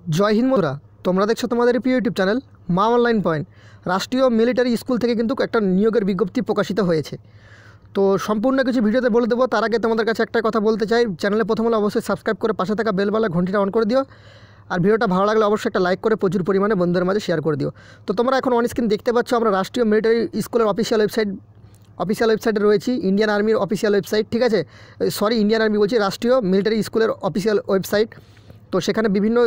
জয় হিন্দ বন্ধুরা, তোমরা দেখছো তোমাদের প্রিয় ইউটিউব চ্যানেল মা অনলাইন পয়েন্ট। রাষ্ট্রীয় মিলিটারি স্কুল থেকে কিন্তু একটা নিয়োগের বিজ্ঞপ্তি প্রকাশিত হয়েছে। তো সম্পূর্ণ কিছু ভিডিওতে বলে দেবো। তার আগে তোমাদের কাছে একটা কথা বলতে চাই, চ্যানেলে প্রথম হলে অবশ্যই সাবস্ক্রাইব করে পাশে থাকা বেলবালা ঘন্টিটা অন করে দিও। আর ভিডিওটা ভালো লাগলে অবশ্যই একটা লাইক করে প্রচুর পরিমাণে বন্ধুদের মাঝে শেয়ার করে দিও। তো তোমরা এখন অন স্ক্রিন দেখতে পাচ্ছ আমরা রাষ্ট্রীয় মিলিটারি স্কুলের অফিসিয়াল ওয়েবসাইটে রয়েছি। ইন্ডিয়ান আর্মির অফিসিয়াল ওয়েবসাইট, ঠিক আছে, ইন্ডিয়ান আর্মি বলছি, রাষ্ট্রীয় মিলিটারি স্কুলের অফিসিয়াল ওয়েবসাইট। তো সেখানে বিভিন্ন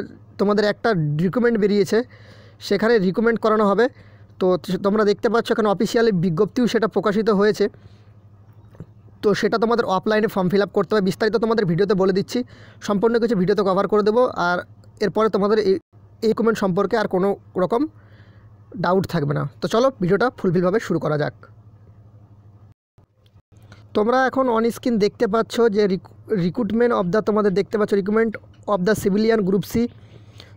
তোমাদের একটা রিকমেন্ড বেরিয়েছে, সেখানে রিকমেন্ড করানো হবে। তো তোমরা দেখতে পাচ্ছ এখানে অফিসিয়ালি বিজ্ঞপ্তিও সেটা প্রকাশিত হয়েছে। তো সেটা তোমাদের অফলাইনে ফর্ম ফিল আপ করতে হবে। বিস্তারিত তোমাদের ভিডিওতে বলে দিচ্ছি, সম্পূর্ণ কিছু ভিডিওতে কভার করে দেবো। আর এরপরে তোমাদের এই রিকমেন্ড সম্পর্কে আর কোনো রকম ডাউট থাকবে না। তো চলো ভিডিওটা ফুলফিলভাবে শুরু করা যাক। তোমরা এখন অন স্ক্রিন দেখতে পাচ্ছ যে রিক্রুটমেন্ট অফ দ্য তোমাদের দেখতে পাচ্ছ recruitment of the civilian group C.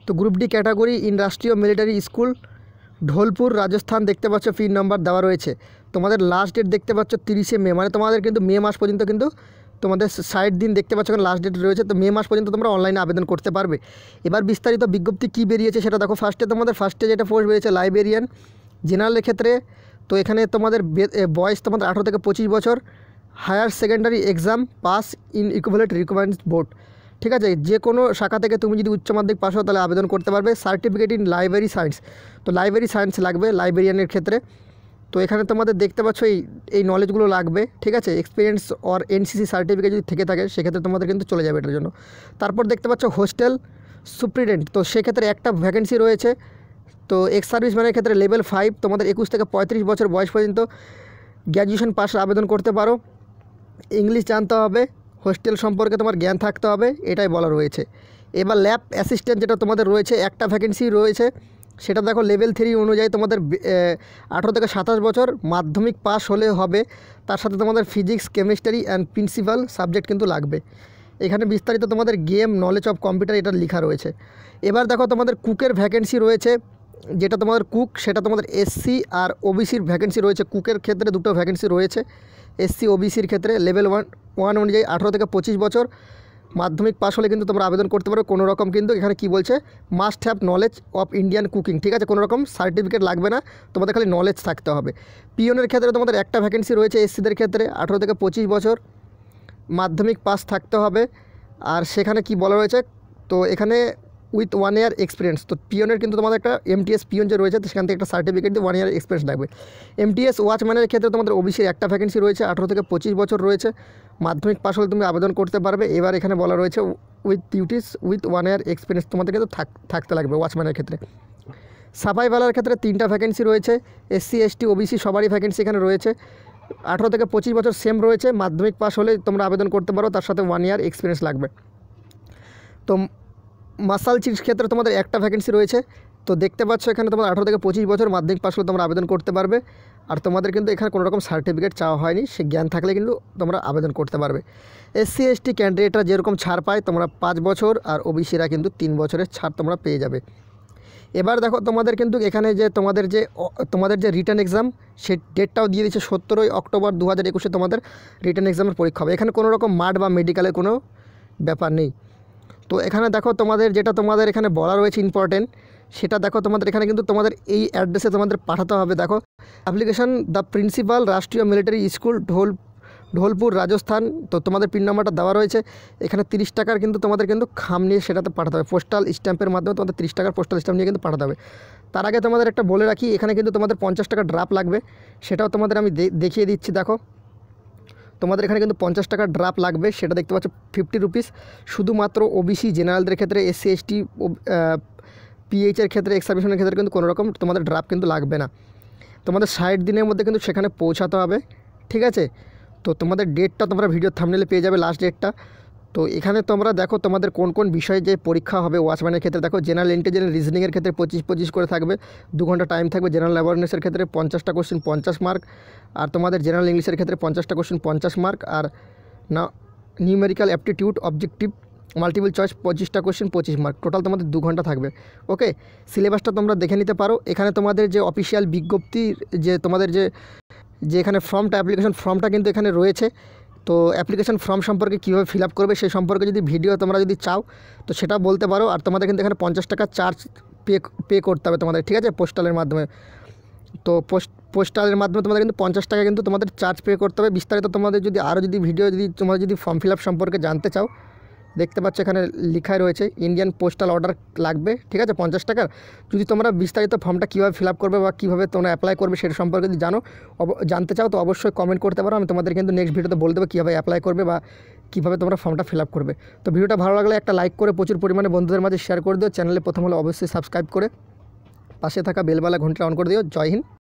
তো group D category in Rashtriya military school Dholpur Rajasthan দেখতে পাচ্ছ পিন নাম্বার দেওয়া রয়েছে। তোমাদের লাস্ট ডেট দেখতে পাচ্ছ 30শে মে, মানে তোমাদের কিন্তু মে মাস পর্যন্ত কিন্তু তোমাদের 60 দিন দেখতে পাচ্ছ এখানে লাস্ট ডেট রয়েছে। তো মে মাস পর্যন্ত তোমরা অনলাইনে আবেদন করতে পারবে। এবার বিস্তারিত বিজ্ঞপ্তি কী বেরিয়েছে সেটা দেখো। ফার্স্টে যেটা পোস্ট বেরিয়েছে লাইব্রেরিয়ান জেনারেলের ক্ষেত্রে। তো এখানে তোমাদের বয়স তোমাদের 18 থেকে 25 বছর, higher secondary exam pass in equivalent requirements board, ঠিক আছে। যে কোনো শাখা থেকে তুমি যদি উচ্চ মাধ্যমিক পাস হও তাহলে আবেদন করতে পারবে। সার্টিফিকেট ইন লাইব্রেরি সায়েন্স, তো লাইব্রেরি সায়েন্স লাগবে লাইব্রেরিয়ানের ক্ষেত্রে। তো এখানে তোমাদের দেখতে পাচ্ছ এই নলেজগুলো লাগবে, ঠিক আছে। এক্সপিরিয়েন্স অর এনসিসি সার্টিফিকেট যদি থেকে থাকে সেক্ষেত্রে তোমাদের কিন্তু চলে যাবে এটার জন্য। তারপর দেখতে পাচ্ছ হোস্টেল সুপ্রিটেন্ডেন্ট, তো সেক্ষেত্রে একটা ভ্যাকেন্সি রয়েছে। তো এক্স সার্ভিসম্যানের ক্ষেত্রে লেভেল 5 তোমাদের 21 থেকে 35 বছর বয়স পর্যন্ত গ্র্যাজুয়েশন পাস আবেদন করতে পারো। ইংলিশ জানতে হবে, হোস্টেল সম্পর্কে তোমার জ্ঞান থাকতে হবে, এটাই বলা রয়েছে। এবার ল্যাব অ্যাসিস্ট্যান্ট যেটা তোমাদের রয়েছে একটা ভ্যাকেন্সি রয়েছে, সেটা দেখো লেভেল 3 অনুযায়ী তোমাদের 18 থেকে 27 বছর মাধ্যমিক পাস হলে হবে। তার সাথে তোমাদের physics chemistry and principal subject কিন্তু লাগবে। এখানে বিস্তারিত তোমাদের গেম নলেজ অফ কম্পিউটার এটা লেখা রয়েছে। এবার দেখো তোমাদের কুকের ভ্যাকেন্সি রয়েছে, যেটা তোমাদের কুক সেটা তোমাদের এসসি আর ওবিসির ভ্যাকেন্সি রয়েছে। কুকের ক্ষেত্রে দুটো ভ্যাকেন্সি রয়েছে, এসসি ওবিসির ক্ষেত্রে লেভেল 1 অনুযায়ী 18 থেকে 25 বছর মাধ্যমিক পাস হলে কিন্তু তোমরা আবেদন করতে পারো। কোনো রকম কিন্তু এখানে কি বলছে, must have knowledge of Indian cooking, ঠিক আছে। কোনো রকম সার্টিফিকেট লাগবে না, তোমাদের খালি নলেজ থাকতে হবে। পিওনের ক্ষেত্রে তোমাদের একটা ভ্যাকেন্সি রয়েছে এসসিদের ক্ষেত্রে, 18 থেকে 25 বছর মাধ্যমিক পাস থাকতে হবে। আর সেখানে কি বলা রয়েছে, তো এখানে উইথ 1 ইয়ার এক্সপিরিয়েন্স। তো পিওনের কিন্তু তোমাদের একটা এমটিএস পিওন যে রয়েছে, তো সেখান থেকে একটা সার্টিফিকেট দিয়ে 1 ইয়ার এক্সপিরিয়েন্স লাগবে। এমটিএস ওয়াচম্যানের ক্ষেত্রে তোমাদের ওবিসির একটা ভ্যাকেন্সি রয়েছে, 18 থেকে 25 বছর রয়েছে মাধ্যমিক পাস হলে তুমি আবেদন করতে পারবে। এবার এখানে বলা রয়েছে with duties with 1 year experience তোমাদের কিন্তু থাকতে লাগবে ওয়াচম্যানের ক্ষেত্রে। সাফাইওয়ালার ক্ষেত্রে 3টা ভ্যাকেন্সি রয়েছে, এসসি এসটি ওবিসি সবারই ভ্যাকেন্সি এখানে রয়েছে। 18 থেকে 25 বছর সেম রয়েছে, মাধ্যমিক পাস হলে তোমরা আবেদন করতে পারো, তার সাথে 1 ইয়ার এক্সপিরিয়েন্স লাগবে। তো মাসাল চিফস ক্ষেত্রে তোমাদের একটা ভ্যাকেন্সি রয়েছে। তো দেখতে পাচ্ছ এখানে তোমার 18 থেকে 25 বছর মাধ্যমিক পাস হলে তোমরা আবেদন করতে পারবে। আর তোমাদের কিন্তু এখানে কোনো রকম সার্টিফিকেট চাওয়া হয়নি, সে জ্ঞান থাকলে কিন্তু তোমরা আবেদন করতে পারবে। এসসি এসটি ক্যান্ডিডেটরা যেরকম ছাড় পায় তোমরা 5 বছর, আর ওবিসিরা কিন্তু 3 বছরের ছাড় তোমরা পেয়ে যাবে। এবার দেখো তোমাদের কিন্তু এখানে যে তোমাদের যে রিটার্ন এক্সাম সে ডেটটাও দিয়ে দিচ্ছে 17 অক্টোবর 2021 তোমাদের রিটার্ন এক্সামের পরীক্ষা হবে। এখানে কোনো রকম মাঠ বা মেডিকেলের কোনো ব্যাপার নেই। তো এখানে দেখো তোমাদের এখানে বলা রয়েছে ইম্পর্টেন্ট, সেটা দেখো তোমাদের এখানে কিন্তু তোমাদের এই অ্যাড্রেসে তোমাদের পাঠাতে হবে। দেখো অ্যাপ্লিকেশন দ্য প্রিন্সিপাল রাষ্ট্রীয় মিলিটারি স্কুল ঢোলপুর রাজস্থান। তো তোমাদের পিন নাম্বারটা দেওয়া রয়েছে। এখানে 30 টাকার কিন্তু তোমাদের কিন্তু খাম নিয়ে সেটাতে পাঠাতে হবে, পোস্টাল স্ট্যাম্পের মাধ্যমে তোমাদের 30 টাকার পোস্টাল স্ট্যাম্প নিয়ে কিন্তু পাঠাতে হবে। তার আগে তোমাদের একটা বলে রাখি, এখানে কিন্তু তোমাদের 50 টাকা ড্রাফট লাগবে, সেটাও তোমাদের আমি দেখিয়ে দিচ্ছি। দেখো তোমাদের এখানে কিন্তু 50 টাকা ড্রাফট লাগবে, সেটা দেখতে পাচ্ছ 50 রুপিস। শুধুমাত্র ওবিসি জেনারেলদের ক্ষেত্রে, এসসি এসটি পিএইচের ক্ষেত্রে, এক্স সার্ভিসম্যানের ক্ষেত্রে কিন্তু কোনো রকম তোমাদের ড্রাফট কিন্তু লাগবে না। তোমাদের 60 দিনের মধ্যে কিন্তু সেখানে পৌঁছাতে হবে, ঠিক আছে। তো তোমাদের ডেটটা তোমরা ভিডিও থাম্বনেলে পেয়ে যাবে, লাস্ট ডেটটা। তো এখানে তোমরা দেখো তোমাদের কোন কোন বিষয়ে যে পরীক্ষা হবে ওয়াচম্যানের ক্ষেত্রে। দেখো জেনারেল ইন্টেলিজেন্স রিজনিংয়ের ক্ষেত্রে 25 করে থাকবে, 2 ঘন্টা টাইম থাকবে। জেনারেল অ্যাওয়ারনেসের ক্ষেত্রে 50টা কোশ্চেন 50 মার্ক। আর তোমাদের জেনারেল ইংলিশের ক্ষেত্রে 50টা কোশ্চেন 50 মার্ক। আর না numerical aptitude objective multiple choice 25টা কোশ্চেন 25 মার্ক। টোটাল তোমাদের 2 ঘন্টা থাকবে। ওকে, সিলেবাসটা তোমরা দেখে নিতে পারো। এখানে তোমাদের যে অফিসিয়াল বিজ্ঞপ্তির যে তোমাদের যে এখানে ফর্মটা অ্যাপ্লিকেশন ফর্মটা কিন্তু এখানে রয়েছে। তো অ্যাপ্লিকেশন ফর্ম সম্পর্কে কীভাবে ফিল আপ করবে সেই সম্পর্কে যদি ভিডিও তোমরা যদি চাও তো সেটা বলতে পারো। আর তোমাদের কিন্তু এখানে 50 টাকা চার্জ পে করতে হবে তোমাদের, ঠিক আছে, পোস্টালের মাধ্যমে। তো পোস্টালের মাধ্যমে তোমাদের কিন্তু 50 টাকা কিন্তু তোমাদের চার্জ পে করতে হবে। বিস্তারিত তোমাদের যদি আরও যদি ভিডিও যদি তোমরা যদি ফর্ম ফিল আপ সম্পর্কে জানতে চাও, দেখতে পাচ্ছ এখানে লেখাই রয়েছে ইন্ডিয়ান পোস্টাল অর্ডার লাগবে, ঠিক আছে, 50 টাকার। যদি তোমরা বিস্তারিত ফর্মটা কীভাবে ফিল আপ করবে বা কীভাবে তোমরা অ্যাপ্লাই করবে সেটা সম্পর্কে যদি জানতে চাও তো অবশ্যই কমেন্ট করতে পারো। আমি তোমাদের কিন্তু নেক্সট ভিডিওতে বলে দেবো কীভাবে অ্যাপ্লাই করবে বা কীভাবে তোমরা ফর্মটা ফিল আপ করবে। তো ভিডিওটা ভালো লাগলে একটা লাইক করে প্রচুর পরিমাণে বন্ধুদের মাঝে শেয়ার করে দিও। চ্যানেলে প্রথম হলে অবশ্যই সাবস্ক্রাইব করে পাশে থাকা বেলবালা ঘন্টা অন করে দিও। জয় হিন্দ।